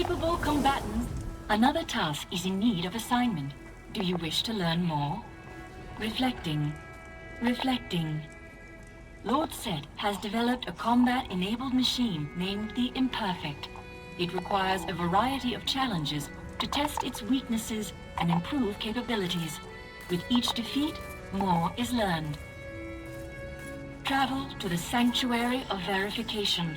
Capable combatants, another task is in need of assignment. Do you wish to learn more? Reflecting. Reflecting. Lord Set has developed a combat-enabled machine named the Imperfect. It requires a variety of challenges to test its weaknesses and improve capabilities. With each defeat, more is learned. Travel to the Sanctuary of Verification.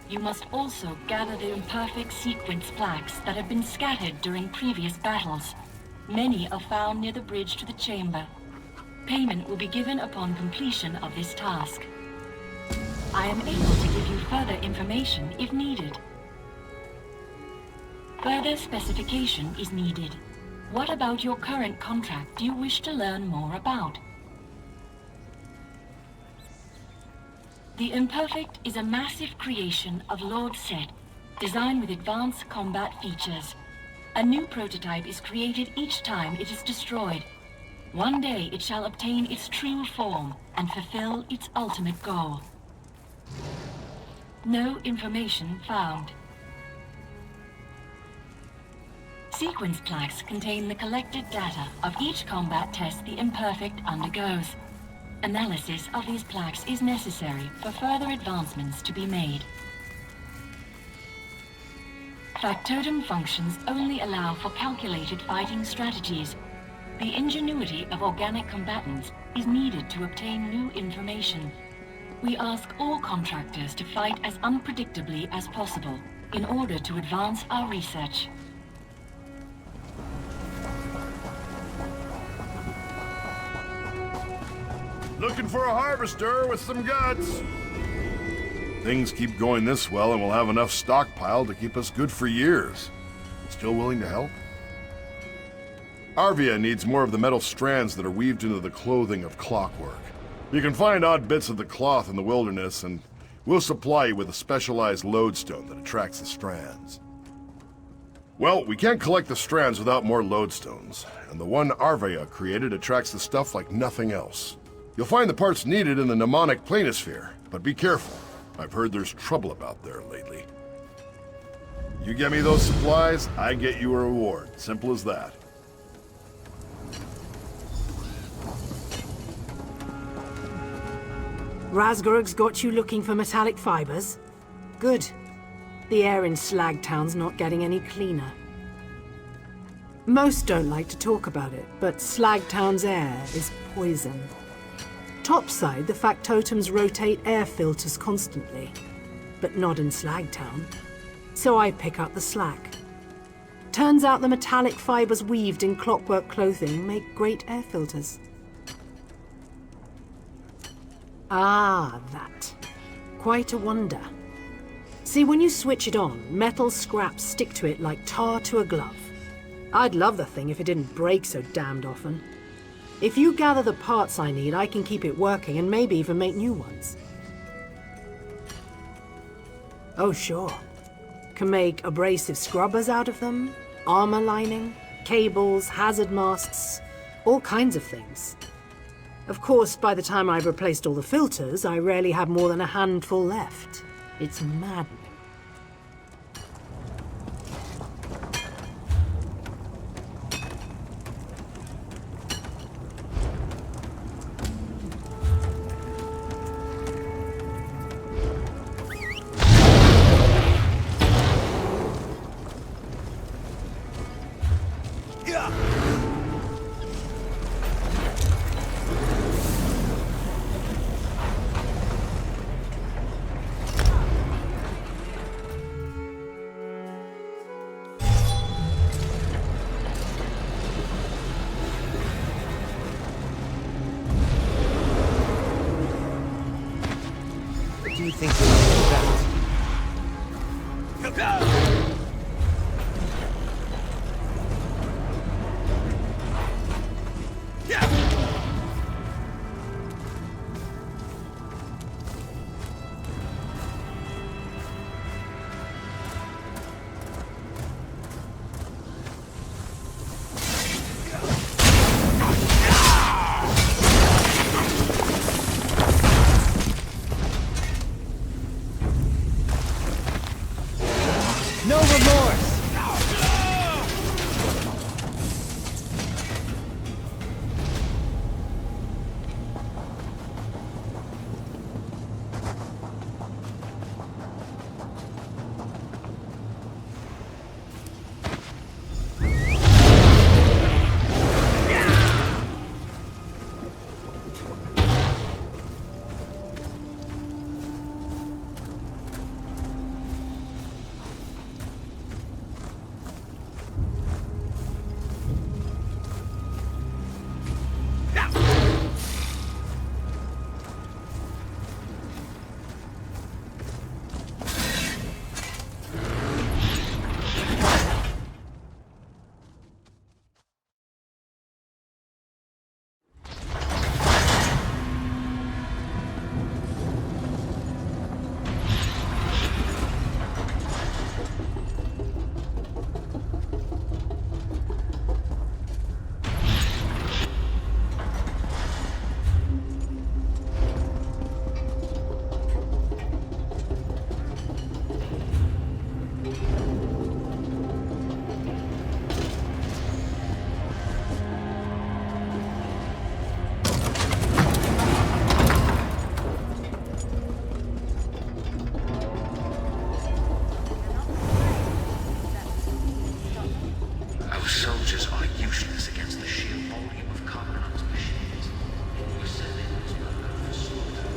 You must also gather the Imperfect sequence plaques that have been scattered during previous battles. Many are found near the bridge to the chamber. Payment will be given upon completion of this task. I am able to give you further information if needed. Further specification is needed. What about your current contract do you wish to learn more about? The Imperfect is a massive creation of Lord Set, designed with advanced combat features. A new prototype is created each time it is destroyed. One day it shall obtain its true form and fulfill its ultimate goal. No information found. Sequence plaques contain the collected data of each combat test the Imperfect undergoes. Analysis of these plaques is necessary for further advancements to be made. Factotum functions only allow for calculated fighting strategies. The ingenuity of organic combatants is needed to obtain new information. We ask all contractors to fight as unpredictably as possible in order to advance our research. Looking for a harvester with some guts. Things keep going this well and we'll have enough stockpile to keep us good for years. Still willing to help? Arvia needs more of the metal strands that are weaved into the clothing of Clockwork. You can find odd bits of the cloth in the wilderness, and we'll supply you with a specialized lodestone that attracts the strands. Well, we can't collect the strands without more lodestones, and the one Arvia created attracts the stuff like nothing else. You'll find the parts needed in the mnemonic planisphere, but be careful. I've heard there's trouble about there lately. You get me those supplies, I get you a reward. Simple as that. Razgorg's got you looking for metallic fibers? Good. The air in Slagtown's not getting any cleaner. Most don't like to talk about it, but Slagtown's air is poison. Topside, the factotums rotate air filters constantly, but not in Slagtown. So I pick up the slack. Turns out the metallic fibers weaved in clockwork clothing make great air filters. Ah, that. Quite a wonder. See, when you switch it on, metal scraps stick to it like tar to a glove. I'd love the thing if it didn't break so damned often. If you gather the parts I need, I can keep it working and maybe even make new ones. Oh, sure. Can make abrasive scrubbers out of them, armor lining, cables, hazard masts, all kinds of things. Of course, by the time I've replaced all the filters, I rarely have more than a handful left. It's maddening. Do you think you'll do that? Those soldiers are useless against the sheer volume of Covenant machines. We're sending them to London for slaughter.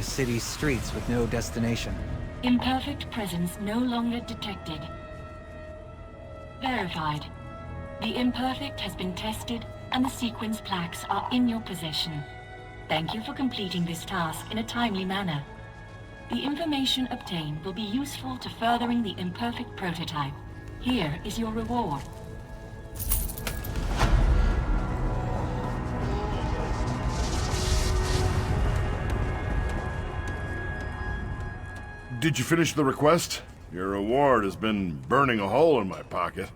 city's streets with no destination. Imperfect presence no longer detected. Verified. The imperfect has been tested, and the sequence plaques are in your possession. Thank you for completing this task in a timely manner. The information obtained will be useful to furthering the imperfect prototype. Here is your reward. Did you finish the request? Your reward has been burning a hole in my pocket.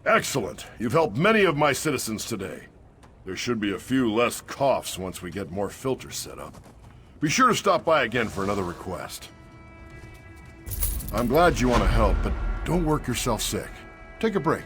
Excellent. You've helped many of my citizens today. There should be a few less coughs once we get more filters set up. Be sure to stop by again for another request. I'm glad you want to help, but don't work yourself sick. Take a break.